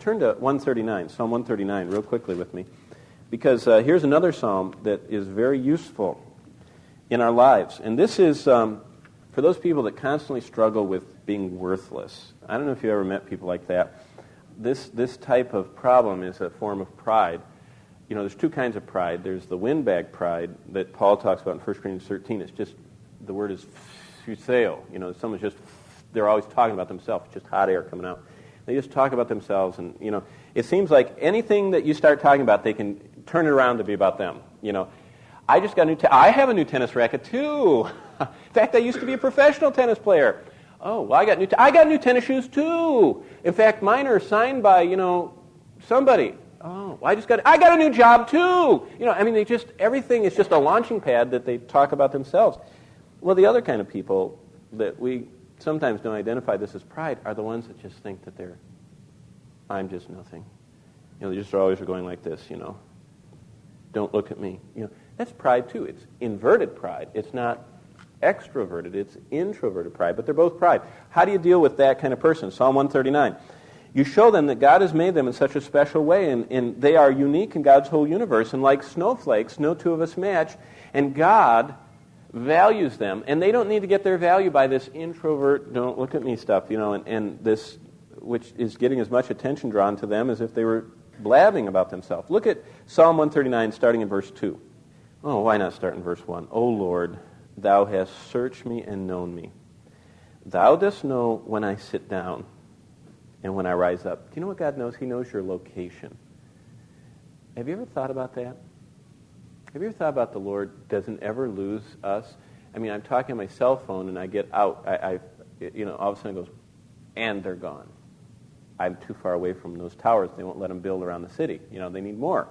turn to 139, Psalm 139, real quickly with me. Because here's another psalm that is very useful in our lives. And this is for those people that constantly struggle with being worthless. I don't know if you ever met people like that. This type of problem is a form of pride. You know, there's two kinds of pride. There's the windbag pride that Paul talks about in 1 Corinthians 13. It's just, the word is phuseo. You know, someone's just, they're always talking about themselves. It's just hot air coming out. They just talk about themselves, and, you know, it seems like anything that you start talking about, they can turn it around to be about them. You know, I just got I have a new tennis racket, too. In fact, I used to be a professional tennis player. Oh, well, I got new tennis shoes, too. In fact, mine are signed by, you know, somebody. Oh, I got a new job, too. You know, I mean, everything is just a launching pad that they talk about themselves. Well, the other kind of people that we sometimes don't identify this as pride are the ones that just think that I'm just nothing. You know, they just always are going like this, you know. Don't look at me. You know, that's pride too. It's inverted pride. It's not extroverted. It's introverted pride, but they're both pride. How do you deal with that kind of person? Psalm 139. You show them that God has made them in such a special way, and they are unique in God's whole universe, and like snowflakes, no two of us match, and God values them, and they don't need to get their value by this introvert, don't look at me stuff, you know, and this, which is getting as much attention drawn to them as if they were blabbing about themselves. Look at Psalm 139, starting in verse 2. Oh, why not start in verse 1? O Lord, thou hast searched me and known me. Thou dost know when I sit down and when I rise up. Do you know what God knows? He knows your location. Have you ever thought about that? Have you ever thought about the Lord doesn't ever lose us? I mean, I'm talking on my cell phone and I get out. You know, all of a sudden it goes, and they're gone. I'm too far away from those towers. They won't let them build around the city. You know, they need more.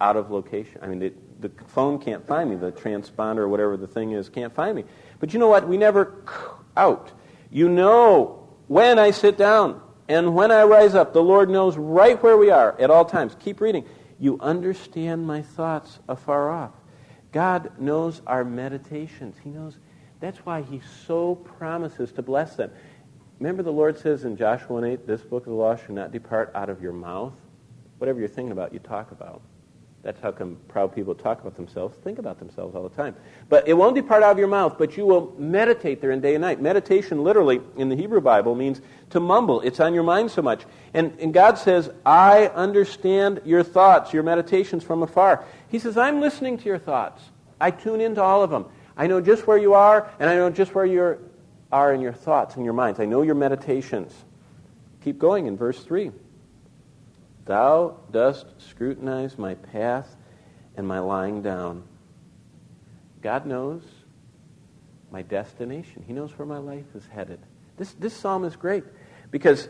Out of location. I mean, the phone can't find me. The transponder or whatever the thing is can't find me. But you know what? We never out. You know when I sit down and when I rise up. The Lord knows right where we are at all times. Keep reading. You understand my thoughts afar off. God knows our meditations. He knows. That's why he so promises to bless them. Remember the Lord says in Joshua 1:8, this book of the law should not depart out of your mouth. Whatever you're thinking about, you talk about. That's how come proud people talk about themselves, think about themselves all the time. But it won't depart out of your mouth, but you will meditate therein day and night. Meditation literally in the Hebrew Bible means to mumble. It's on your mind so much. And God says, I understand your thoughts, your meditations from afar. He says, I'm listening to your thoughts. I tune into all of them. I know just where you are, and I know just where you are in your thoughts and your minds. I know your meditations. Keep going in verse 3. Thou dost scrutinize my path and my lying down. God knows my destination. He knows where my life is headed. This psalm is great because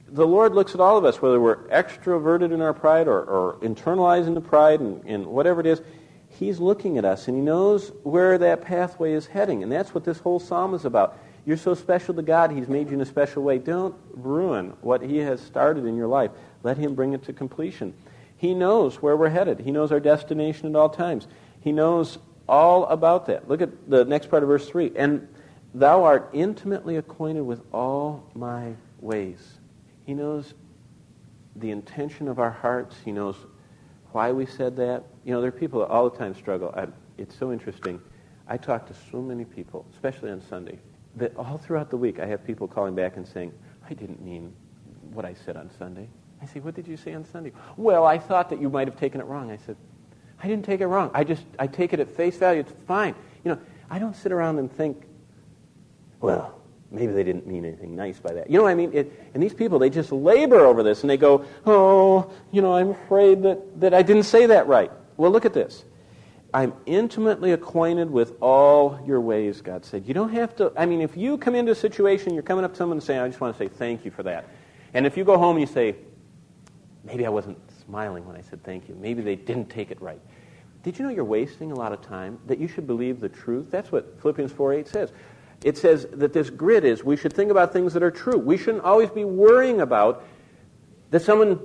the Lord looks at all of us, whether we're extroverted in our pride or internalized into pride and whatever it is. He's looking at us and he knows where that pathway is heading. And that's what this whole psalm is about. You're so special to God, he's made you in a special way. Don't ruin what he has started in your life. Let him bring it to completion. He knows where we're headed. He knows our destination at all times. He knows all about that. Look at the next part of verse 3. And thou art intimately acquainted with all my ways. He knows the intention of our hearts. He knows why we said that. You know, there are people that all the time struggle. It's so interesting. I talk to so many people, especially on Sunday, that all throughout the week I have people calling back and saying, I didn't mean what I said on Sunday. I say, what did you say on Sunday? Well, I thought that you might have taken it wrong. I said, I didn't take it wrong. I take it at face value. It's fine. You know, I don't sit around and think, well, maybe they didn't mean anything nice by that. You know what I mean? And these people, they just labor over this, and they go, oh, you know, I'm afraid that I didn't say that right. Well, look at this. I'm intimately acquainted with all your ways, God said. You don't have to, I mean, if you come into a situation, you're coming up to someone and saying, I just want to say thank you for that. And if you go home and you say, maybe I wasn't smiling when I said thank you. Maybe they didn't take it right. Did you know you're wasting a lot of time? That you should believe the truth? That's what Philippians 4:8 says. It says that this grid is we should think about things that are true. We shouldn't always be worrying about that someone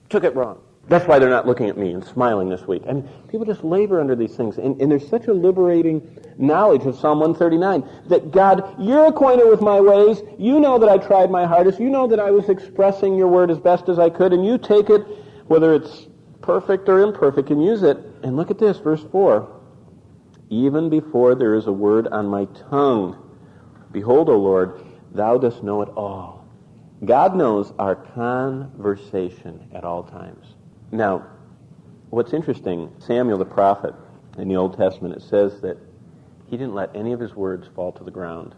took it wrong. That's why they're not looking at me and smiling this week. I mean, people just labor under these things. And there's such a liberating knowledge of Psalm 139 that, God, you're acquainted with my ways. You know that I tried my hardest. You know that I was expressing your word as best as I could. And you take it, whether it's perfect or imperfect, and use it. And look at this, verse 4. Even before there is a word on my tongue, behold, O Lord, thou dost know it all. God knows our conversation at all times. Now, what's interesting, Samuel the prophet in the Old Testament, it says that he didn't let any of his words fall to the ground.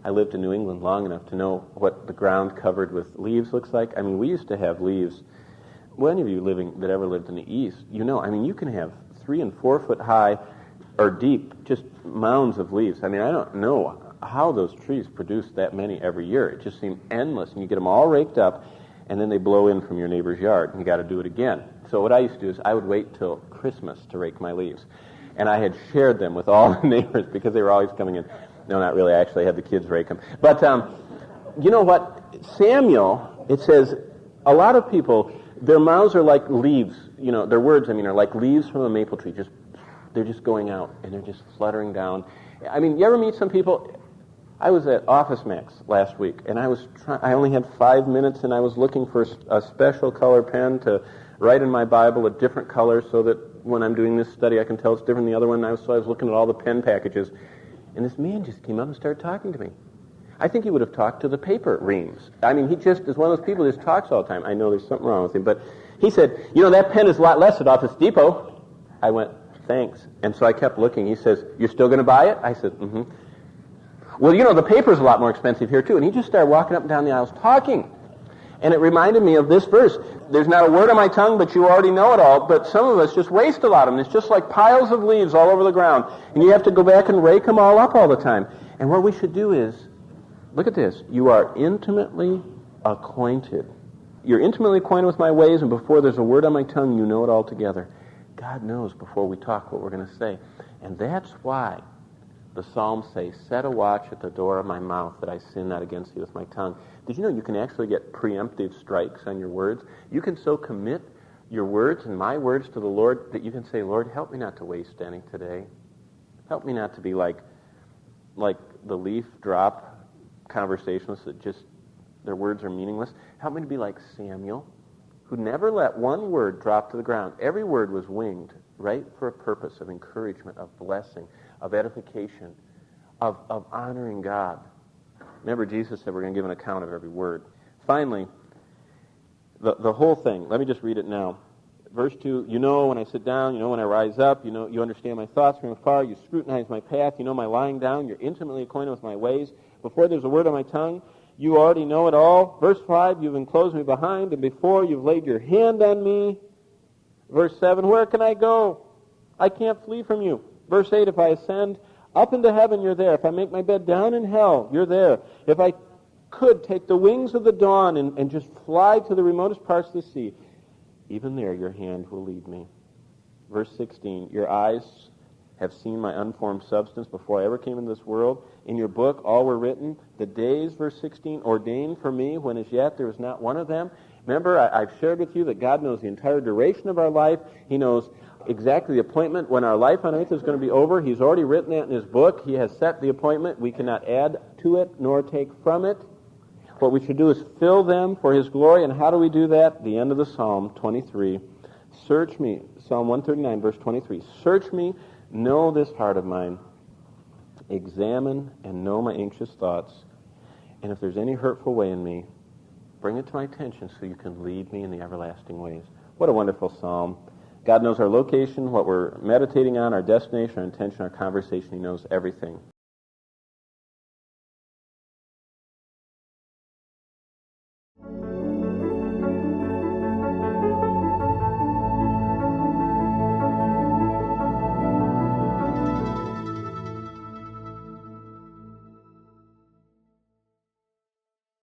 I lived in New England long enough to know what the ground covered with leaves looks like. I mean, we used to have leaves. Well, any of you that ever lived in the East, you know, I mean, you can have 3 and 4 foot high or deep, just mounds of leaves. I mean, I don't know how those trees produce that many every year. It just seemed endless, and you get them all raked up, and then they blow in from your neighbor's yard, and you got to do it again. So what I used to do is I would wait till Christmas to rake my leaves, and I had shared them with all the neighbors because they were always coming in. No, not really. I actually had the kids rake them. But you know what? Samuel, it says, a lot of people, their mouths are like leaves. You know, their words, I mean, are like leaves from a maple tree. They're just going out, and they're just fluttering down. I mean, you ever meet some people? I was at Office Max last week, and I only had 5 minutes, and I was looking for a special color pen to write in my Bible a different color so that when I'm doing this study I can tell it's different than the other one. So I was looking at all the pen packages, and this man just came up and started talking to me. I think he would have talked to the paper reams. I mean, he just is one of those people who just talks all the time. I know there's something wrong with him, but he said, you know, that pen is a lot less at Office Depot. I went, thanks. And so I kept looking. He says, you're still going to buy it? I said, mm-hmm. Well, you know, the paper's a lot more expensive here, too. And he just started walking up and down the aisles talking. And it reminded me of this verse. There's not a word on my tongue, but you already know it all. But some of us just waste a lot of them. It's just like piles of leaves all over the ground. And you have to go back and rake them all up all the time. And what we should do is, look at this. You are intimately acquainted. You're intimately acquainted with my ways, and before there's a word on my tongue, you know it all together. God knows before we talk what we're going to say. And that's why the Psalms say, set a watch at the door of my mouth that I sin not against thee with my tongue. Did you know you can actually get preemptive strikes on your words? You can so commit your words and my words to the Lord that you can say, Lord, help me not to waste any today. Help me not to be like the leaf drop conversationalists that just, their words are meaningless. Help me to be like Samuel, who never let one word drop to the ground. Every word was winged, right, for a purpose of encouragement, of blessing, of edification, of honoring God. Remember, Jesus said we're going to give an account of every word. Finally, the whole thing. Let me just read it now. Verse 2, you know when I sit down, you know when I rise up, you know you understand my thoughts from afar, you scrutinize my path, you know my lying down, you're intimately acquainted with my ways. Before there's a word on my tongue, you already know it all. Verse 5, you've enclosed me behind, and before you've laid your hand on me. Verse 7, where can I go? I can't flee from you. Verse 8, if I ascend up into heaven, you're there. If I make my bed down in hell, you're there. If I could take the wings of the dawn and just fly to the remotest parts of the sea, even there your hand will lead me. Verse 16, your eyes have seen my unformed substance before I ever came into this world. In your book all were written, the days, verse 16, ordained for me, when as yet there was not one of them. Remember, I've shared with you that God knows the entire duration of our life. He knows exactly the appointment when our life on earth is going to be over. He's already written that in his book. He has set the appointment. We cannot add to it nor take from it. What we should do is fill them for his glory. And how do we do that? The end of the Psalm 23. Search me, Psalm 139, verse 23. Search me, know this heart of mine. Examine and know my anxious thoughts. And if there's any hurtful way in me, bring it to my attention so you can lead me in the everlasting ways. What a wonderful psalm. God knows our location, what we're meditating on, our destination, our intention, our conversation. He knows everything.